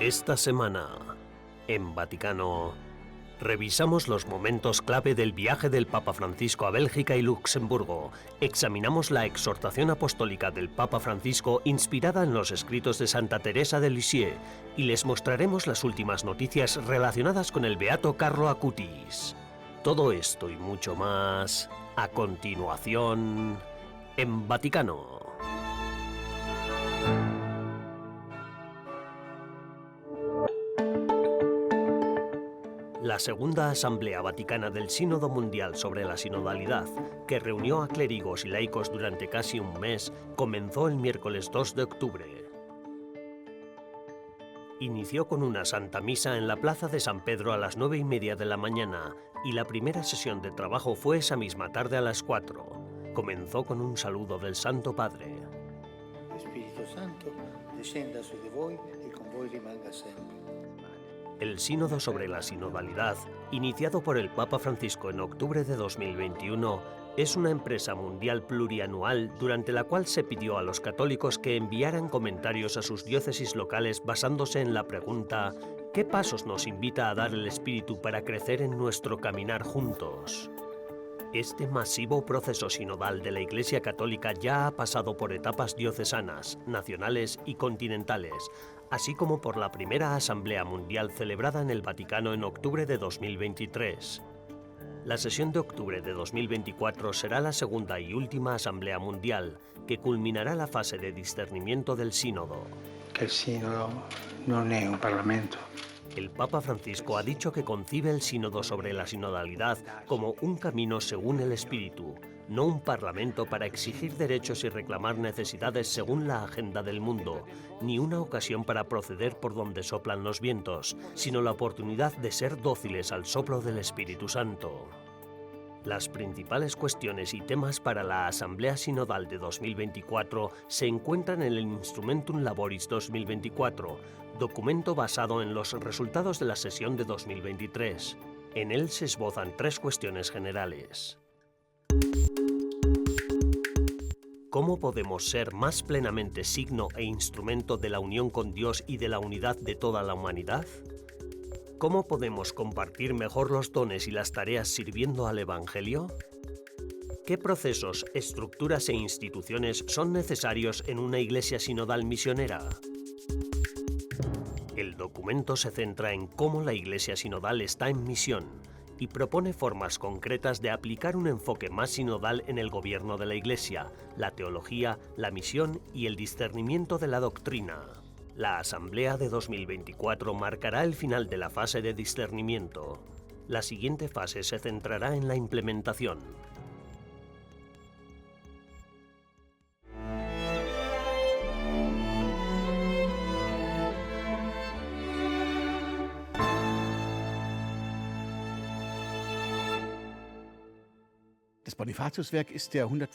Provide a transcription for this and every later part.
Esta semana, en Vaticano, revisamos los momentos clave del viaje del Papa Francisco a Bélgica y Luxemburgo. Examinamos la exhortación apostólica del Papa Francisco inspirada en los escritos de Santa Teresa de Lisieux y les mostraremos las últimas noticias relacionadas con el beato Carlo Acutis. Todo esto y mucho más a continuación en Vaticano. La segunda Asamblea Vaticana del Sínodo Mundial sobre la Sinodalidad, que reunió a clérigos y laicos durante casi un mes, comenzó el miércoles 2 de octubre. Inició con una Santa Misa en la Plaza de San Pedro a las 9:30 de la mañana y la primera sesión de trabajo fue esa misma tarde a las 4. Comenzó con un saludo del Santo Padre. Espíritu Santo, descenda su de voi y con voi rimanga siempre. El Sínodo sobre la Sinodalidad, iniciado por el Papa Francisco en octubre de 2021, es una empresa mundial plurianual durante la cual se pidió a los católicos que enviaran comentarios a sus diócesis locales basándose en la pregunta ¿qué pasos nos invita a dar el Espíritu para crecer en nuestro caminar juntos? Este masivo proceso sinodal de la Iglesia Católica ya ha pasado por etapas diocesanas, nacionales y continentales, así como por la primera Asamblea Mundial celebrada en el Vaticano en octubre de 2023. La sesión de octubre de 2024 será la segunda y última Asamblea Mundial, que culminará la fase de discernimiento del Sínodo. Que el Sínodo no es un parlamento. El Papa Francisco ha dicho que concibe el Sínodo sobre la sinodalidad como un camino según el Espíritu, no un parlamento para exigir derechos y reclamar necesidades según la agenda del mundo, ni una ocasión para proceder por donde soplan los vientos, sino la oportunidad de ser dóciles al soplo del Espíritu Santo. Las principales cuestiones y temas para la Asamblea Sinodal de 2024 se encuentran en el Instrumentum Laboris 2024, documento basado en los resultados de la sesión de 2023. En él se esbozan tres cuestiones generales. ¿Cómo podemos ser más plenamente signo e instrumento de la unión con Dios y de la unidad de toda la humanidad? ¿Cómo podemos compartir mejor los dones y las tareas sirviendo al Evangelio? ¿Qué procesos, estructuras e instituciones son necesarios en una iglesia sinodal misionera? El documento se centra en cómo la iglesia sinodal está en misión y propone formas concretas de aplicar un enfoque más sinodal en el gobierno de la iglesia, la teología, la misión y el discernimiento de la doctrina. La Asamblea de 2024 marcará el final de la fase de discernimiento. La siguiente fase se centrará en la implementación.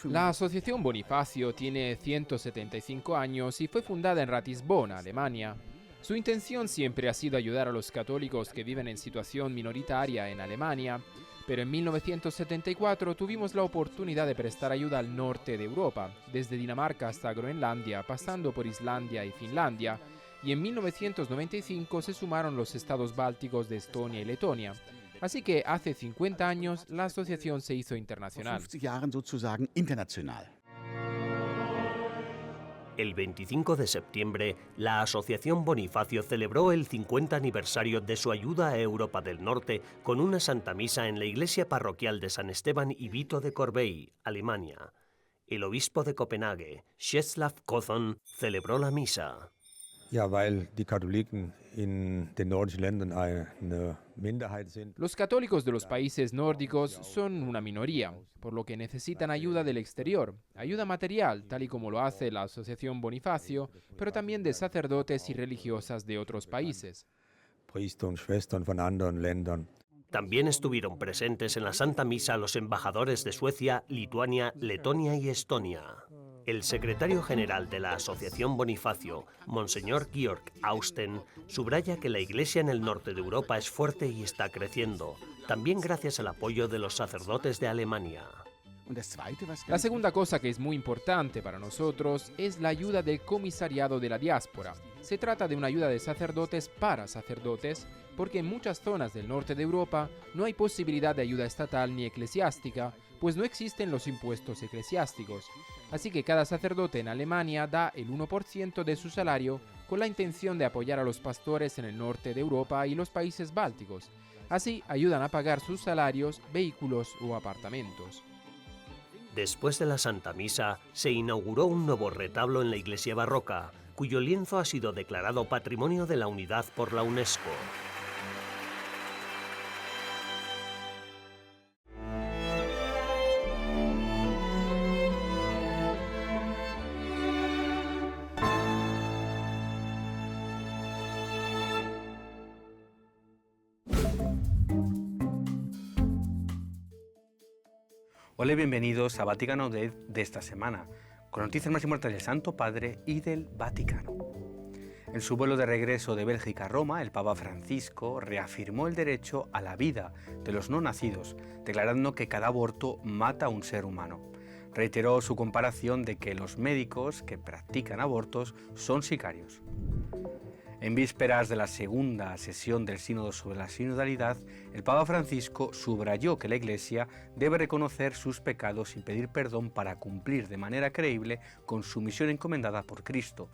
La Asociación Bonifacio tiene 175 años y fue fundada en Ratisbona, Alemania. Su intención siempre ha sido ayudar a los católicos que viven en situación minoritaria en Alemania, pero en 1974 tuvimos la oportunidad de prestar ayuda al norte de Europa, desde Dinamarca hasta Groenlandia, pasando por Islandia y Finlandia, y en 1995 se sumaron los estados bálticos de Estonia y Letonia. Así que hace 50 años la asociación se hizo internacional. El 25 de septiembre, la Asociación Bonifacio celebró el 50 aniversario de su ayuda a Europa del Norte con una Santa Misa en la iglesia parroquial de San Esteban y Vito de Corbeil, Alemania. El obispo de Copenhague, Czeslaw Kothon, celebró la misa. Los católicos de los países nórdicos son una minoría, por lo que necesitan ayuda del exterior, ayuda material, tal y como lo hace la Asociación Bonifacio, pero también de sacerdotes y religiosas de otros países. También estuvieron presentes en la Santa Misa los embajadores de Suecia, Lituania, Letonia y Estonia. El secretario general de la Asociación Bonifacio, Monseñor Georg Austen, subraya que la Iglesia en el norte de Europa es fuerte y está creciendo, también gracias al apoyo de los sacerdotes de Alemania. La segunda cosa que es muy importante para nosotros es la ayuda del Comisariado de la Diáspora. Se trata de una ayuda de sacerdotes para sacerdotes, porque en muchas zonas del norte de Europa no hay posibilidad de ayuda estatal ni eclesiástica, pues no existen los impuestos eclesiásticos. Así que cada sacerdote en Alemania da el 1% de su salario con la intención de apoyar a los pastores en el norte de Europa y los países bálticos. Así ayudan a pagar sus salarios, vehículos o apartamentos. Después de la Santa Misa, se inauguró un nuevo retablo en la iglesia barroca, cuyo lienzo ha sido declarado Patrimonio de la Unidad por la UNESCO. Hola y bienvenidos a Vaticano Update de esta semana, con noticias más importantes del Santo Padre y del Vaticano. En su vuelo de regreso de Bélgica a Roma, el Papa Francisco reafirmó el derecho a la vida de los no nacidos, declarando que cada aborto mata a un ser humano. Reiteró su comparación de que los médicos que practican abortos son sicarios. En vísperas de la segunda sesión del Sínodo sobre la sinodalidad, el Papa Francisco subrayó que la Iglesia debe reconocer sus pecados y pedir perdón para cumplir de manera creíble con su misión encomendada por Cristo.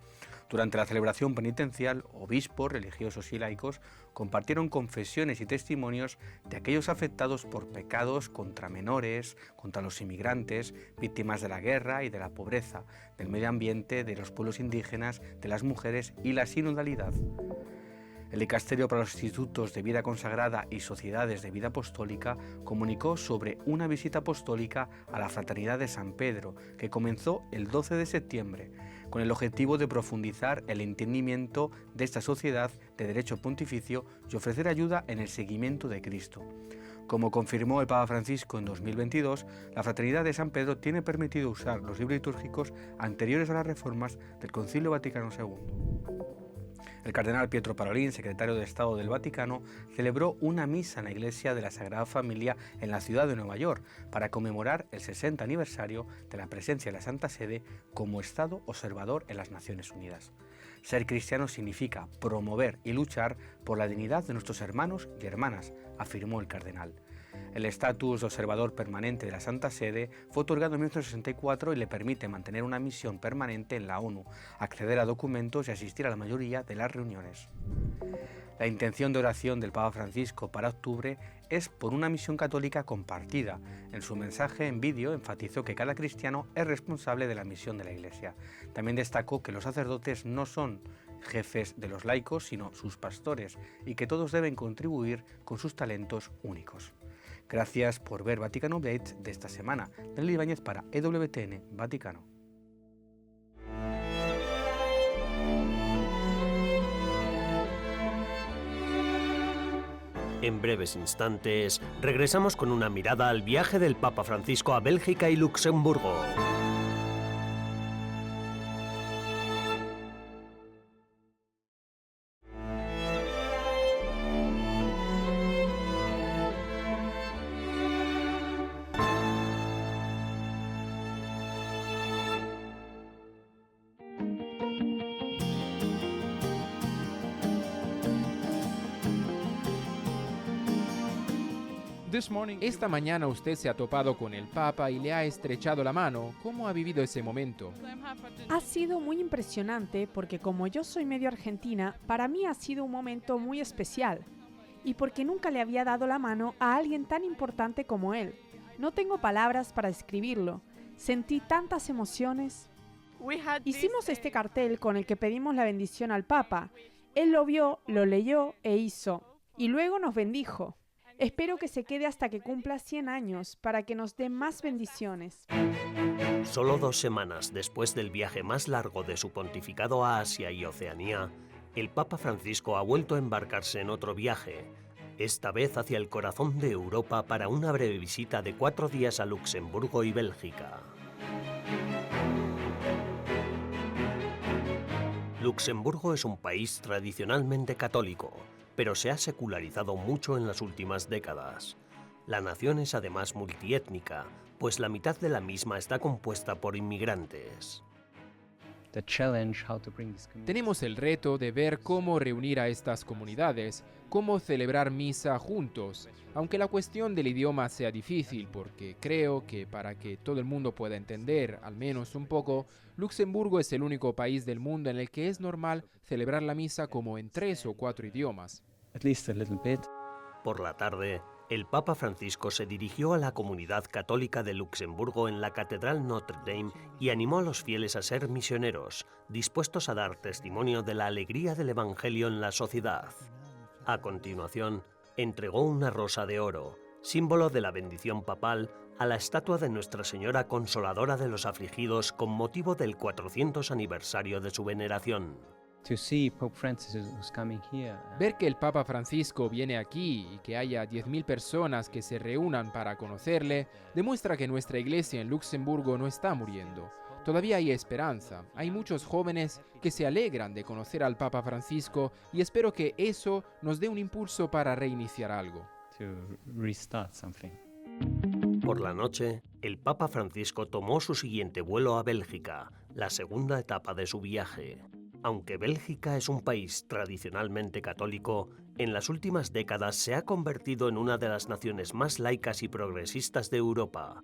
Durante la celebración penitencial, obispos, religiosos y laicos compartieron confesiones y testimonios de aquellos afectados por pecados contra menores, contra los inmigrantes, víctimas de la guerra y de la pobreza, del medio ambiente, de los pueblos indígenas, de las mujeres y la sinodalidad. El Dicasterio para los Institutos de Vida Consagrada y Sociedades de Vida Apostólica comunicó sobre una visita apostólica a la Fraternidad de San Pedro, que comenzó el 12 de septiembre, con el objetivo de profundizar el entendimiento de esta sociedad de derecho pontificio y ofrecer ayuda en el seguimiento de Cristo. Como confirmó el Papa Francisco en 2022, la Fraternidad de San Pedro tiene permitido usar los libros litúrgicos anteriores a las reformas del Concilio Vaticano II. El cardenal Pietro Parolin, secretario de Estado del Vaticano, celebró una misa en la Iglesia de la Sagrada Familia en la ciudad de Nueva York para conmemorar el 60 aniversario de la presencia de la Santa Sede como Estado observador en las Naciones Unidas. Ser cristiano significa promover y luchar por la dignidad de nuestros hermanos y hermanas, afirmó el cardenal. El estatus de observador permanente de la Santa Sede fue otorgado en 1964 y le permite mantener una misión permanente en la ONU, acceder a documentos y asistir a la mayoría de las reuniones. La intención de oración del Papa Francisco para octubre es por una misión católica compartida. En su mensaje en vídeo enfatizó que cada cristiano es responsable de la misión de la Iglesia. También destacó que los sacerdotes no son jefes de los laicos, sino sus pastores, y que todos deben contribuir con sus talentos únicos. Gracias por ver Vaticano Update de esta semana. Daniel Ibáñez para EWTN Vaticano. En breves instantes, regresamos con una mirada al viaje del Papa Francisco a Bélgica y Luxemburgo. Esta mañana usted se ha topado con el Papa y le ha estrechado la mano. ¿Cómo ha vivido ese momento? Ha sido muy impresionante porque como yo soy medio argentina, para mí ha sido un momento muy especial. Y porque nunca le había dado la mano a alguien tan importante como él. No tengo palabras para describirlo. Sentí tantas emociones. Hicimos este cartel con el que pedimos la bendición al Papa. Él lo vio, lo leyó e hizo. Y luego nos bendijo. Espero que se quede hasta que cumpla 100 años para que nos dé más bendiciones. Solo 2 semanas después del viaje más largo de su pontificado a Asia y Oceanía, el Papa Francisco ha vuelto a embarcarse en otro viaje, esta vez hacia el corazón de Europa para una breve visita de 4 días a Luxemburgo y Bélgica. Luxemburgo es un país tradicionalmente católico, pero se ha secularizado mucho en las últimas décadas. La nación es además multiétnica, pues la mitad de la misma está compuesta por inmigrantes. Tenemos el reto de ver cómo reunir a estas comunidades, cómo celebrar misa juntos, aunque la cuestión del idioma sea difícil, porque creo que para que todo el mundo pueda entender, al menos un poco, Luxemburgo es el único país del mundo en el que es normal celebrar la misa como en 3 o 4 idiomas. Por la tarde, el Papa Francisco se dirigió a la comunidad católica de Luxemburgo en la Catedral Notre Dame y animó a los fieles a ser misioneros, dispuestos a dar testimonio de la alegría del Evangelio en la sociedad. A continuación, entregó una rosa de oro, símbolo de la bendición papal, a la estatua de Nuestra Señora Consoladora de los Afligidos con motivo del 400 aniversario de su veneración. Ver que el Papa Francisco viene aquí y que haya 10.000 personas que se reúnan para conocerle, demuestra que nuestra iglesia en Luxemburgo no está muriendo. Todavía hay esperanza. Hay muchos jóvenes que se alegran de conocer al Papa Francisco y espero que eso nos dé un impulso para reiniciar algo. Por la noche, el Papa Francisco tomó su siguiente vuelo a Bélgica, la segunda etapa de su viaje. Aunque Bélgica es un país tradicionalmente católico, en las últimas décadas se ha convertido en una de las naciones más laicas y progresistas de Europa.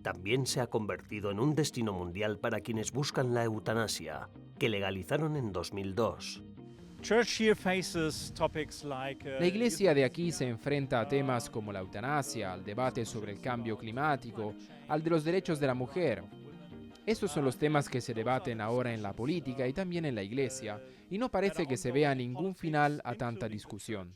También se ha convertido en un destino mundial para quienes buscan la eutanasia, que legalizaron en 2002. La iglesia de aquí se enfrenta a temas como la eutanasia, al debate sobre el cambio climático, al de los derechos de la mujer. Estos son los temas que se debaten ahora en la política y también en la iglesia, y no parece que se vea ningún final a tanta discusión.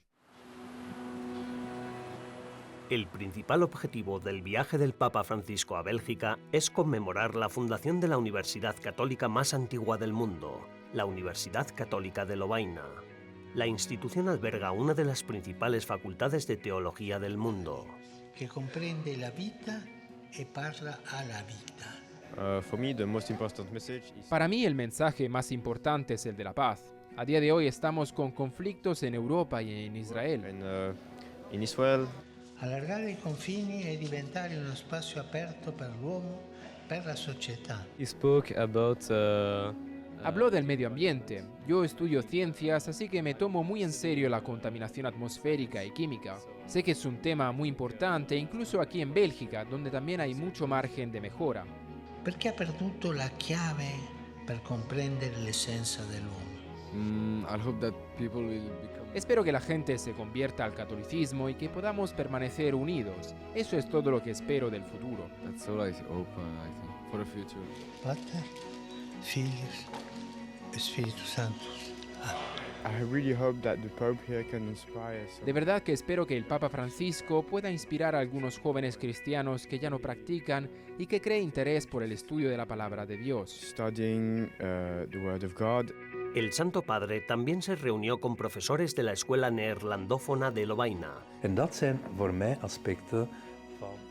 El principal objetivo del viaje del Papa Francisco a Bélgica es conmemorar la fundación de la universidad católica más antigua del mundo, la Universidad Católica de Lovaina. La institución alberga una de las principales facultades de teología del mundo. Que comprende la vida y parla a la vida. Para mí el mensaje más importante es el de la paz. A día de hoy estamos con conflictos en Europa y en Israel. Allargare i confini e diventare uno spazio aperto per l'uomo, per la società. Habló del medio ambiente. Yo estudio ciencias, así que me tomo muy en serio la contaminación atmosférica y química. Sé que es un tema muy importante, incluso aquí en Bélgica, donde también hay mucho margen de mejora. Perché ha perduto la chiave per comprendere l'essenza dell'uomo. Espero que la gente se convierta al catolicismo y que podamos permanecer unidos. Eso es todo lo que espero del futuro. Pater, Filius e Spiritus Sanctus. De verdad que espero que el Papa Francisco pueda inspirar a algunos jóvenes cristianos que ya no practican y que creen interés por el estudio de la palabra de Dios. El Santo Padre también se reunió con profesores de la escuela neerlandófona de Lovaina.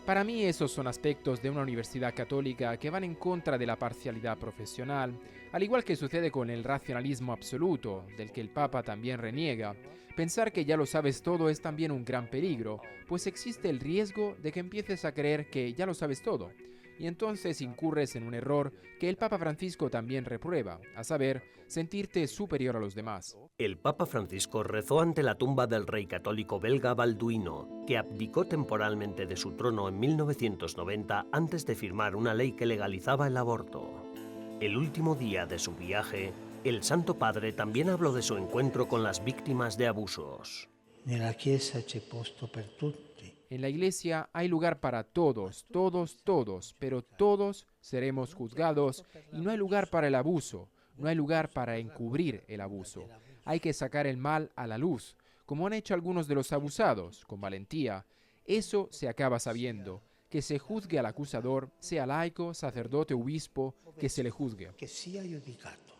Para mí esos son aspectos de una universidad católica que van en contra de la parcialidad profesional, al igual que sucede con el racionalismo absoluto, del que el Papa también reniega. Pensar que ya lo sabes todo es también un gran peligro, pues existe el riesgo de que empieces a creer que ya lo sabes todo, y entonces incurres en un error que el Papa Francisco también reprueba, a saber, sentirte superior a los demás. El Papa Francisco rezó ante la tumba del rey católico belga Balduino, que abdicó temporalmente de su trono en 1990 antes de firmar una ley que legalizaba el aborto. El último día de su viaje, el Santo Padre también habló de su encuentro con las víctimas de abusos. Nella Chiesa c'è posto per tutti. En la iglesia hay lugar para todos, todos, pero todos seremos juzgados y no hay lugar para el abuso, no hay lugar para encubrir el abuso. Hay que sacar el mal a la luz, como han hecho algunos de los abusados, con valentía. Eso se acaba sabiendo, que se juzgue al acusador, sea laico, sacerdote, obispo, que se le juzgue. Che sia giudicato.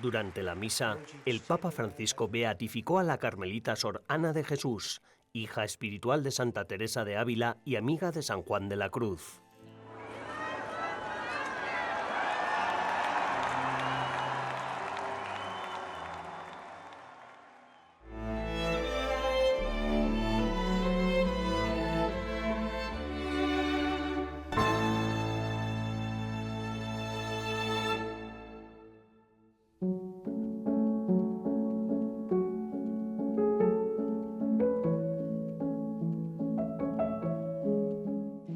Durante la misa, el Papa Francisco beatificó a la carmelita Sor Ana de Jesús, hija espiritual de Santa Teresa de Ávila y amiga de San Juan de la Cruz.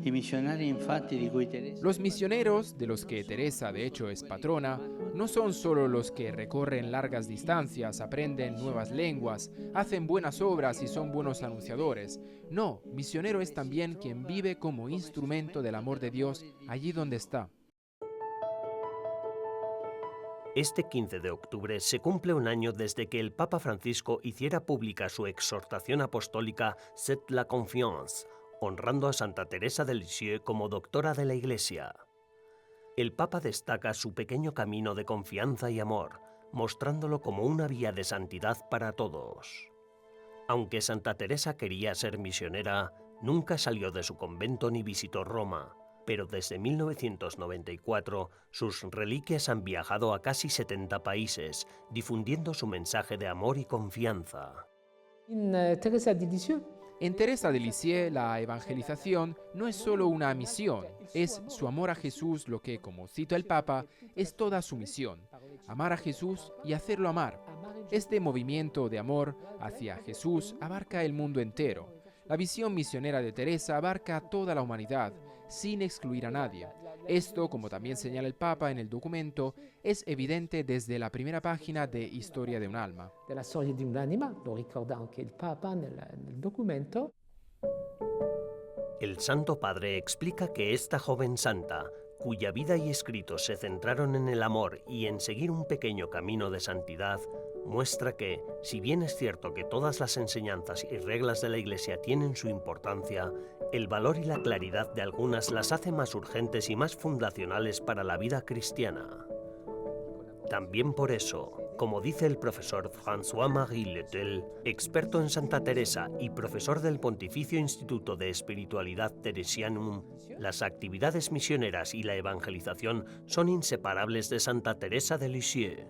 I missionari infatti di cui Teresa Los misioneros, de los que Teresa de hecho es patrona, no son solo los que recorren largas distancias, aprenden nuevas lenguas, hacen buenas obras y son buenos anunciadores. No, misionero es también quien vive como instrumento del amor de Dios allí donde está. Este 15 de octubre se cumple un año desde que el Papa Francisco hiciera pública su exhortación apostólica C'est la confiance, honrando a Santa Teresa de Lisieux como doctora de la Iglesia. El Papa destaca su pequeño camino de confianza y amor, mostrándolo como una vía de santidad para todos. Aunque Santa Teresa quería ser misionera, nunca salió de su convento ni visitó Roma, pero desde 1994 sus reliquias han viajado a casi 70 países, difundiendo su mensaje de amor y confianza. En Teresa de Lisieux, la evangelización no es solo una misión, es su amor a Jesús lo que, como cita el Papa, es toda su misión, amar a Jesús y hacerlo amar. Este movimiento de amor hacia Jesús abarca el mundo entero. La visión misionera de Teresa abarca toda la humanidad, sin excluir a nadie. Esto, como también señala el Papa en el documento, es evidente desde la primera página de Historia de un alma. Della storia di un'anima, lo ricorda anche il Papa nel documento. El Santo Padre explica que esta joven santa, cuya vida y escritos se centraron en el amor y en seguir un pequeño camino de santidad, muestra que, si bien es cierto que todas las enseñanzas y reglas de la Iglesia tienen su importancia, el valor y la claridad de algunas las hace más urgentes y más fundacionales para la vida cristiana. También por eso, como dice el profesor François-Marie Letel, experto en Santa Teresa y profesor del Pontificio Instituto de Espiritualidad Teresianum, las actividades misioneras y la evangelización son inseparables de Santa Teresa de Lisieux.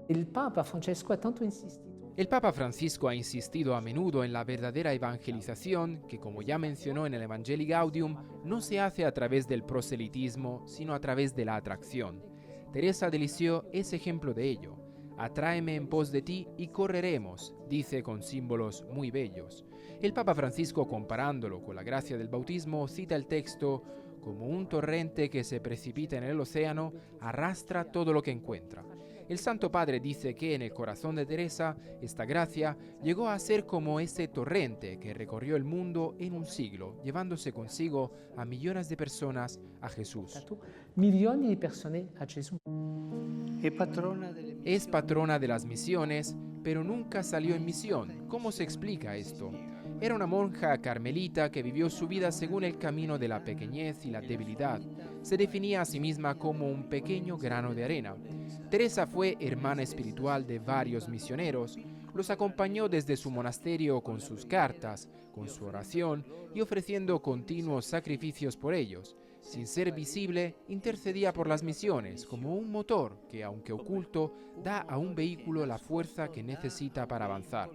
Il Papa Francesco ha tanto insistito. El Papa Francisco ha insistido a menudo en la verdadera evangelización, que como ya mencionó en el Evangelii Gaudium, no se hace a través del proselitismo, sino a través de la atracción. Teresa de Lisieux es ejemplo de ello. Atráeme en pos de ti y correremos, dice con símbolos muy bellos. El Papa Francisco, comparándolo con la gracia del bautismo, cita el texto: como un torrente que se precipita en el océano, arrastra todo lo que encuentra. El Santo Padre dice que en el corazón de Teresa, esta gracia llegó a ser como ese torrente que recorrió el mundo en un siglo, llevándose consigo a millones de personas a Jesús. Milioni di persone a Gesù. Es patrona de las misiones, pero nunca salió en misión. ¿Cómo se explica esto? Era una monja carmelita que vivió su vida según el camino de la pequeñez y la debilidad. Se definía a sí misma como un pequeño grano de arena. Teresa fue hermana espiritual de varios misioneros. Los acompañó desde su monasterio con sus cartas, con su oración y ofreciendo continuos sacrificios por ellos. Sin ser visible, intercedía por las misiones como un motor que, aunque oculto, da a un vehículo la fuerza que necesita para avanzar.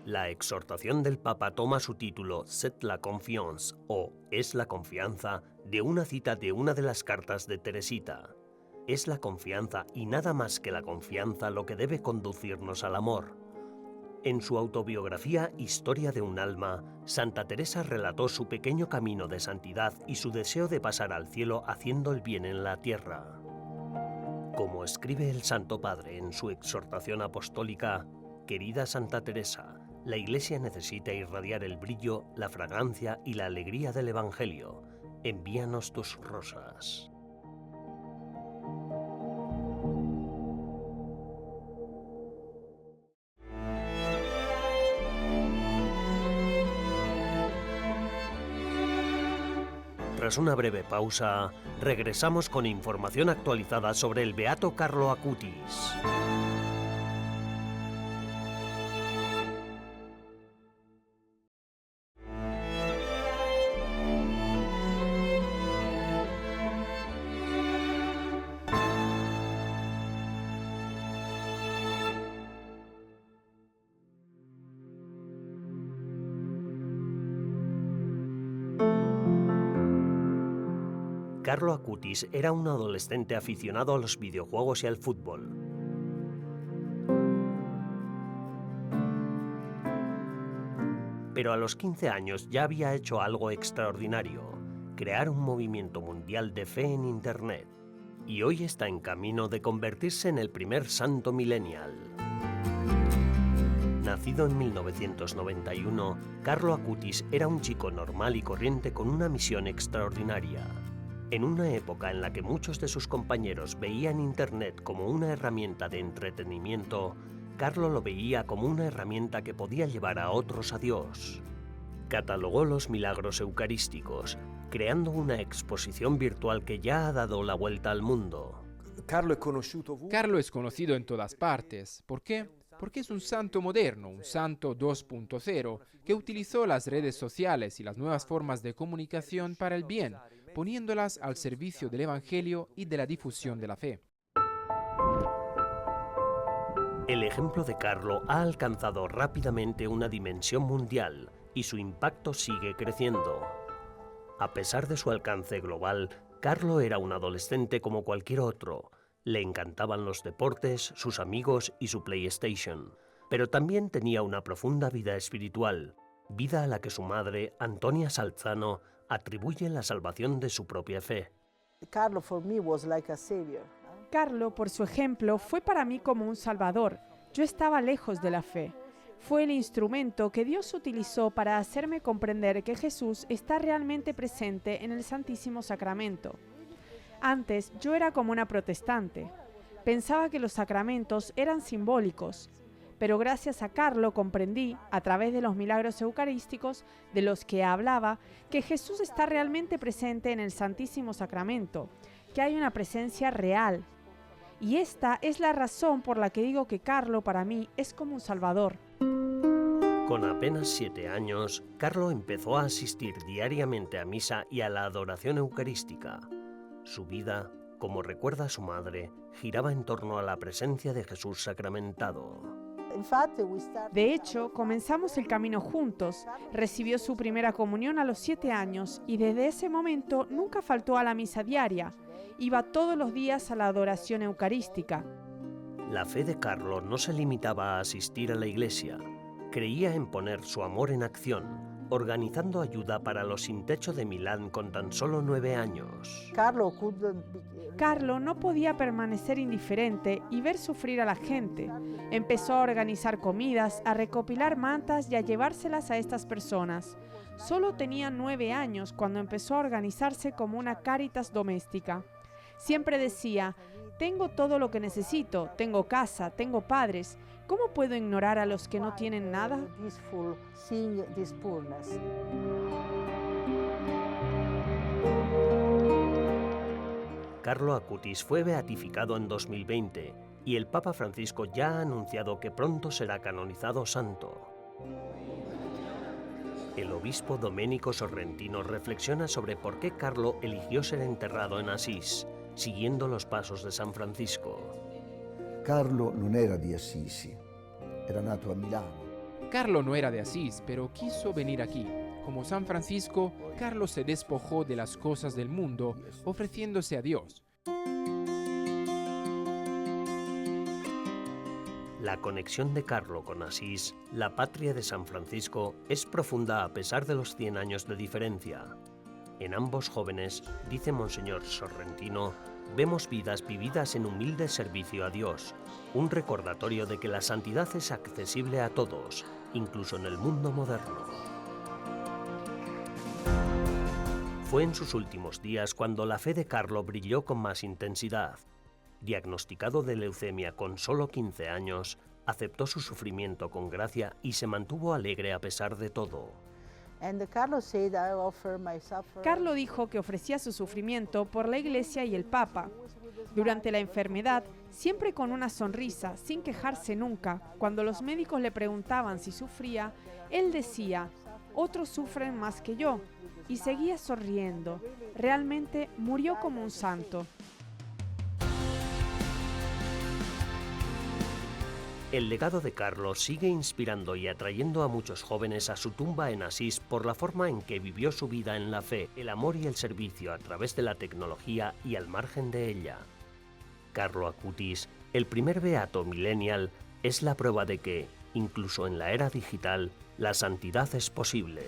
La exhortación del Papa toma su título C'est la confiance, o Es la confianza, de una cita de una de las cartas de Teresita. Es la confianza y nada más que la confianza lo que debe conducirnos al amor. En su autobiografía Historia de un alma, Santa Teresa relató su pequeño camino de santidad y su deseo de pasar al cielo haciendo el bien en la tierra. Como escribe el Santo Padre en su exhortación apostólica, querida Santa Teresa, la Iglesia necesita irradiar el brillo, la fragancia y la alegría del Evangelio. Envíanos tus rosas. Tras una breve pausa, regresamos con información actualizada sobre el beato Carlo Acutis. Carlo Acutis era un adolescente aficionado a los videojuegos y al fútbol. pero a los 15 años ya había hecho algo extraordinario: crear un movimiento mundial de fe en Internet. Y hoy está en camino de convertirse en el primer santo millennial. Nacido en 1991, Carlo Acutis era un chico normal y corriente con una misión extraordinaria. En una época en la que muchos de sus compañeros veían Internet como una herramienta de entretenimiento, Carlo lo veía como una herramienta que podía llevar a otros a Dios. Catalogó los milagros eucarísticos, creando una exposición virtual que ya ha dado la vuelta al mundo. Carlo es conocido en todas partes. ¿Por qué? Porque es un santo moderno, un santo 2.0, que utilizó las redes sociales y las nuevas formas de comunicación para el bien, poniéndolas al servicio del Evangelio y de la difusión de la fe. El ejemplo de Carlo ha alcanzado rápidamente una dimensión mundial y su impacto sigue creciendo. A pesar de su alcance global, Carlo era un adolescente como cualquier otro. Le encantaban los deportes, sus amigos y su PlayStation. Pero también tenía una profunda vida espiritual, vida a la que su madre, Antonia Salzano, atribuye la salvación de su propia fe. Carlo, for me, was like a savior. Carlo, por su ejemplo, fue para mí como un salvador. Yo estaba lejos de la fe. Fue el instrumento que Dios utilizó para hacerme comprender que Jesús está realmente presente en el Santísimo Sacramento. Antes yo era como una protestante. Pensaba que los sacramentos eran simbólicos, pero gracias a Carlo comprendí, a través de los milagros eucarísticos de los que hablaba, que Jesús está realmente presente en el Santísimo Sacramento, que hay una presencia real. Y esta es la razón por la que digo que Carlo para mí es como un salvador. Con apenas 7 años, Carlo empezó a asistir diariamente a misa y a la adoración eucarística. Su vida, como recuerda su madre, giraba en torno a la presencia de Jesús sacramentado. De hecho, comenzamos el camino juntos. Recibió su primera comunión a los 7 años y desde ese momento nunca faltó a la misa diaria. Iba todos los días a la adoración eucarística. La fe de Carlo no se limitaba a asistir a la iglesia. Creía en poner su amor en acción, organizando ayuda para los sin techo de Milán con tan solo 9 años. Carlo no podía permanecer indiferente y ver sufrir a la gente. Empezó a organizar comidas, a recopilar mantas y a llevárselas a estas personas. Solo tenía 9 años cuando empezó a organizarse como una Cáritas doméstica. Siempre decía: tengo todo lo que necesito, tengo casa, tengo padres. ¿Cómo puedo ignorar a los que no tienen nada? Carlo Acutis fue beatificado en 2020 y el Papa Francisco ya ha anunciado que pronto será canonizado santo. El obispo Domenico Sorrentino reflexiona sobre por qué Carlo eligió ser enterrado en Asís, siguiendo los pasos de San Francisco. Carlo non era di Assisi, era nato a Milano. Carlo no era de Asís, pero quiso venir aquí. Como San Francisco, Carlo se despojó de las cosas del mundo, ofreciéndose a Dios. La conexión de Carlo con Asís, la patria de San Francisco, es profunda a pesar de los 100 años de diferencia. En ambos jóvenes, dice Monseñor Sorrentino, vemos vidas vividas en humilde servicio a Dios, un recordatorio de que la santidad es accesible a todos, incluso en el mundo moderno. Fue en sus últimos días cuando la fe de Carlo brilló con más intensidad. Diagnosticado de leucemia con solo 15 años, aceptó su sufrimiento con gracia y se mantuvo alegre a pesar de todo. Carlo dijo que ofrecía su sufrimiento por la Iglesia y el Papa. Durante la enfermedad, siempre con una sonrisa, sin quejarse nunca, cuando los médicos le preguntaban si sufría, él decía: otros sufren más que yo, y seguía sonriendo. Realmente murió como un santo. El legado de Carlo sigue inspirando y atrayendo a muchos jóvenes a su tumba en Asís por la forma en que vivió su vida en la fe, el amor y el servicio a través de la tecnología y al margen de ella. Carlo Acutis, el primer beato millennial, es la prueba de que, incluso en la era digital, la santidad es posible.